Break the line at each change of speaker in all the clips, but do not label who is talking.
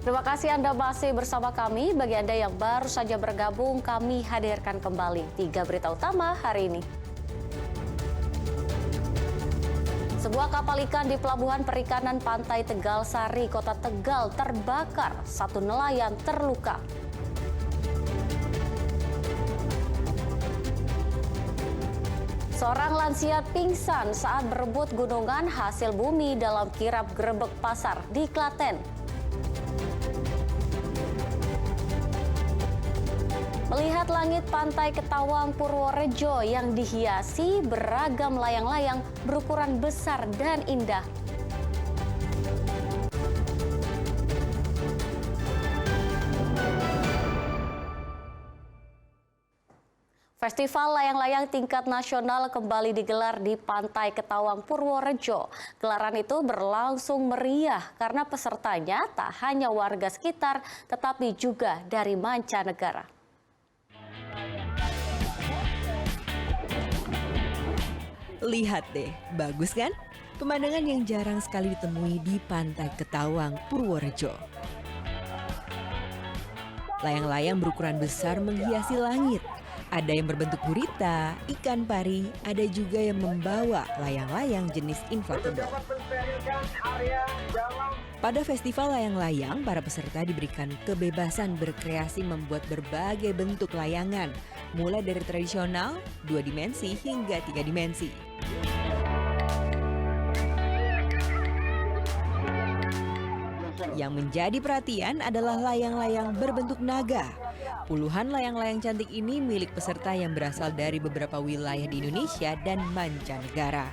Terima kasih Anda masih bersama kami. Bagi Anda yang baru saja bergabung, kami hadirkan kembali 3 berita utama hari ini. Sebuah kapal ikan di Pelabuhan Perikanan Pantai Tegal Sari, Kota Tegal terbakar. 1 nelayan terluka. Seorang lansia pingsan saat berebut gunungan hasil bumi dalam kirap Grebek Pasar di Klaten. Melihat langit pantai Ketawang Purworejo yang dihiasi beragam layang-layang berukuran besar dan indah. Festival layang-layang tingkat nasional kembali digelar di Pantai Ketawang Purworejo. Gelaran itu berlangsung meriah karena pesertanya tak hanya warga sekitar, tetapi juga dari mancanegara.
Lihat deh, bagus kan? Pemandangan yang jarang sekali ditemui di Pantai Ketawang Purworejo. Layang-layang berukuran besar menghiasi langit. Ada yang berbentuk gurita, ikan pari, ada juga yang membawa layang-layang jenis inflatable. Pada festival layang-layang, para peserta diberikan kebebasan berkreasi membuat berbagai bentuk layangan, mulai dari tradisional, 2 dimensi hingga 3 dimensi. Yang menjadi perhatian adalah layang-layang berbentuk naga. Puluhan layang-layang cantik ini milik peserta yang berasal dari beberapa wilayah di Indonesia dan mancanegara.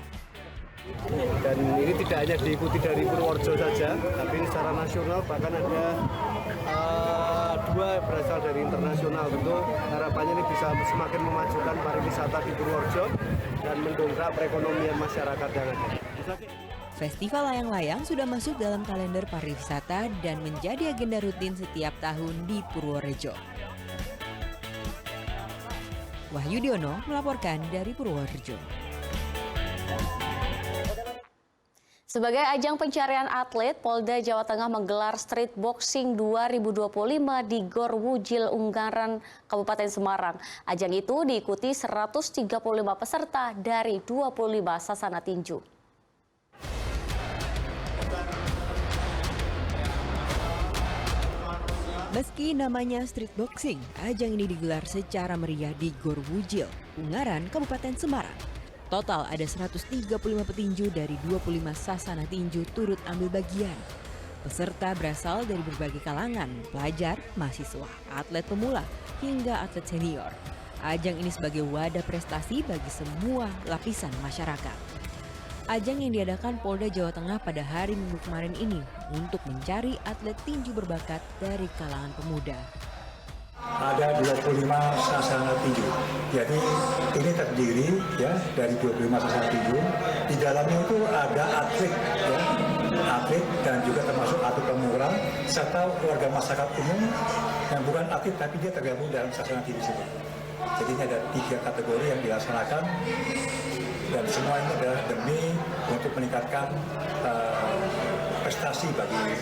Dan ini tidak hanya diikuti dari Purworejo saja, tapi secara nasional bahkan ada 2 berasal dari internasional. Tentu harapannya ini bisa semakin memajukan pariwisata di Purworejo dan mendongkrak perekonomian masyarakat yang ada.
Festival layang-layang sudah masuk dalam kalender pariwisata dan menjadi agenda rutin setiap tahun di Purworejo. Wahyu Diono melaporkan dari Purworejo.
Sebagai ajang pencarian atlet, Polda Jawa Tengah menggelar Street Boxing 2025 di Gor Wujil, Ungaran, Kabupaten Semarang. Ajang itu diikuti 135 peserta dari 25 sasana tinju.
Meski namanya street boxing, ajang ini digelar secara meriah di Gor Wujil, Ungaran, Kabupaten Semarang. Total ada 135 petinju dari 25 sasana tinju turut ambil bagian. Peserta berasal dari berbagai kalangan, pelajar, mahasiswa, atlet pemula, hingga atlet senior. Ajang ini sebagai wadah prestasi bagi semua lapisan masyarakat. Ajang yang diadakan Polda Jawa Tengah pada hari Minggu kemarin ini untuk mencari atlet tinju berbakat dari kalangan pemuda.
Ada 25 sasana tinju. Jadi ini terdiri ya dari 25 sasana tinju. Di dalamnya itu ada atlet ya, atlet dan juga termasuk atlet pemula serta warga masyarakat umum yang bukan atlet tapi dia tergabung dalam sasana tinju tersebut. Jadi ini ada 3 kategori yang dilaksanakan dan semua ini adalah demi untuk meningkatkan prestasi bagi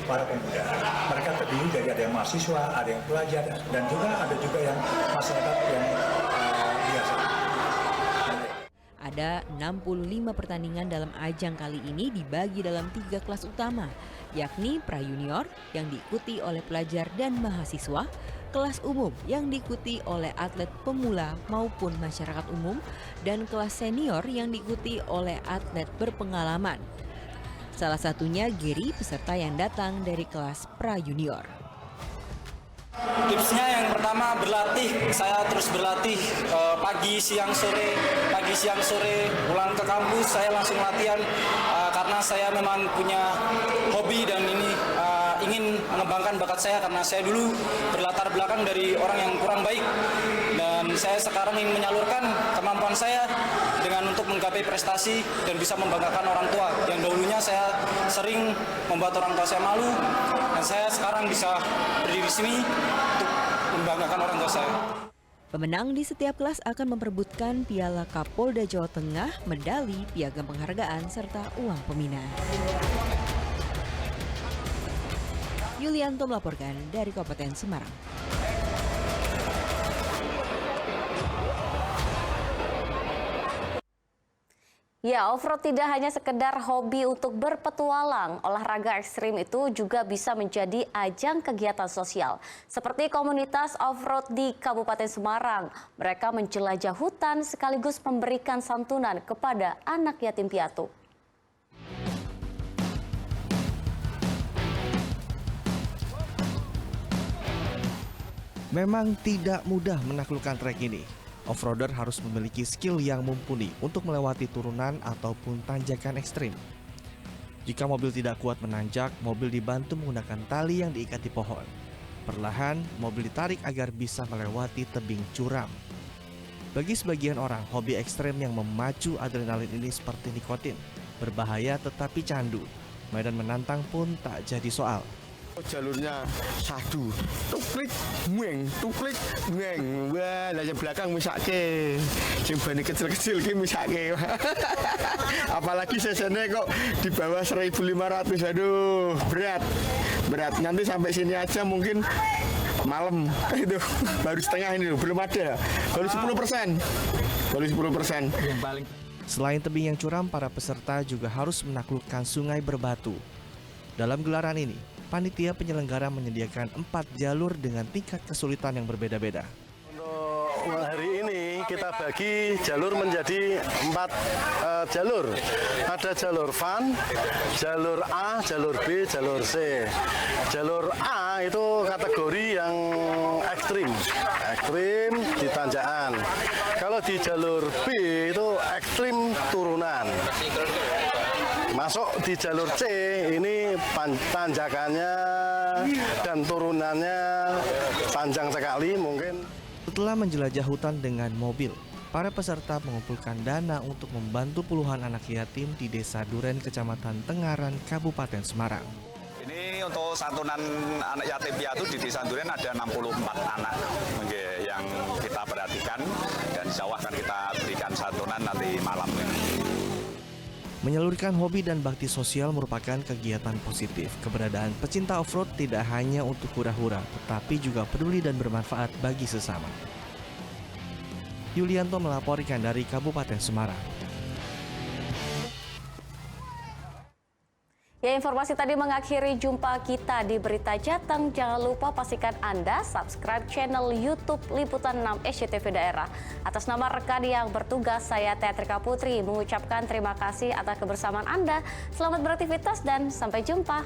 para pemuda. Mereka terdiri dari ada yang mahasiswa, ada yang pelajar, dan juga ada juga yang masyarakat yang biasa.
Ada 65 pertandingan dalam ajang kali ini dibagi dalam 3 kelas utama, yakni pra-junior yang diikuti oleh pelajar dan mahasiswa, kelas umum yang diikuti oleh atlet pemula maupun masyarakat umum, dan kelas senior yang diikuti oleh atlet berpengalaman. Salah satunya Gary, peserta yang datang dari kelas pra-junior.
Tipsnya yang pertama berlatih, saya terus berlatih pagi, siang, sore, pulang ke kampus saya langsung latihan karena saya memang punya hobi dan ini ingin mengembangkan bakat saya karena saya dulu berlatar belakang dari orang yang kurang baik dan saya sekarang ingin menyalurkan kemampuan saya dengan untuk menggapai prestasi dan bisa membanggakan orang tua yang dahulunya saya sering membuat orang tua saya malu dan saya sekarang bisa berdiri di sini untuk membanggakan orang tua saya.
Pemenang di setiap kelas akan memperebutkan Piala Kapolda Jawa Tengah, medali, piagam penghargaan, serta uang peminat. Yulianto melaporkan dari Kabupaten Semarang.
Ya, off-road tidak hanya sekedar hobi untuk berpetualang. Olahraga ekstrim itu juga bisa menjadi ajang kegiatan sosial. Seperti komunitas off-road di Kabupaten Semarang. Mereka menjelajah hutan sekaligus memberikan santunan kepada anak yatim piatu.
Memang tidak mudah menaklukkan trek ini. Offroader harus memiliki skill yang mumpuni untuk melewati turunan ataupun tanjakan ekstrim. Jika mobil tidak kuat menanjak, mobil dibantu menggunakan tali yang diikat di pohon. Perlahan, mobil ditarik agar bisa melewati tebing curam. Bagi sebagian orang, hobi ekstrem yang memacu adrenalin ini seperti nikotin. Berbahaya tetapi candu. Medan menantang pun tak jadi soal.
Jalurnya sadu, tuklik, mueng, wah, lah yang belakang misake, yang bani kecil-kecil ki misake, apalagi sesennya kok di bawah 1.500, aduh, berat, nanti sampai sini aja mungkin malam, itu baru setengah ini, belum ada, baru 10%.
Selain tebing yang curam, para peserta juga harus menaklukkan sungai berbatu. Dalam gelaran ini, panitia penyelenggara menyediakan 4 jalur dengan tingkat kesulitan yang berbeda-beda.
Untuk hari ini kita bagi jalur menjadi 4 jalur. Ada jalur fun, jalur A, jalur B, jalur C. Jalur A itu kategori yang ekstrim di tanjakan. Kalau di jalur B itu ekstrim turunan. Masuk di jalur C, ini tanjakannya dan turunannya panjang sekali mungkin.
Setelah menjelajah hutan dengan mobil, para peserta mengumpulkan dana untuk membantu puluhan anak yatim di Desa Duren, Kecamatan Tengaran, Kabupaten Semarang.
Ini untuk santunan anak yatim piatu di Desa Duren ada 64 anak yang kita perhatikan dan insya Allah akan kita berikan santunan nanti malam ini.
Menyalurkan hobi dan bakti sosial merupakan kegiatan positif. Keberadaan pecinta off-road tidak hanya untuk hura-hura, tetapi juga peduli dan bermanfaat bagi sesama. Yulianto melaporkan dari Kabupaten Semarang.
Ya, informasi tadi mengakhiri jumpa kita di Berita Jateng. Jangan lupa pastikan Anda subscribe channel YouTube Liputan 6 SCTV Daerah. Atas nama rekan yang bertugas, saya Teatrika Putri mengucapkan terima kasih atas kebersamaan Anda. Selamat beraktivitas dan sampai jumpa.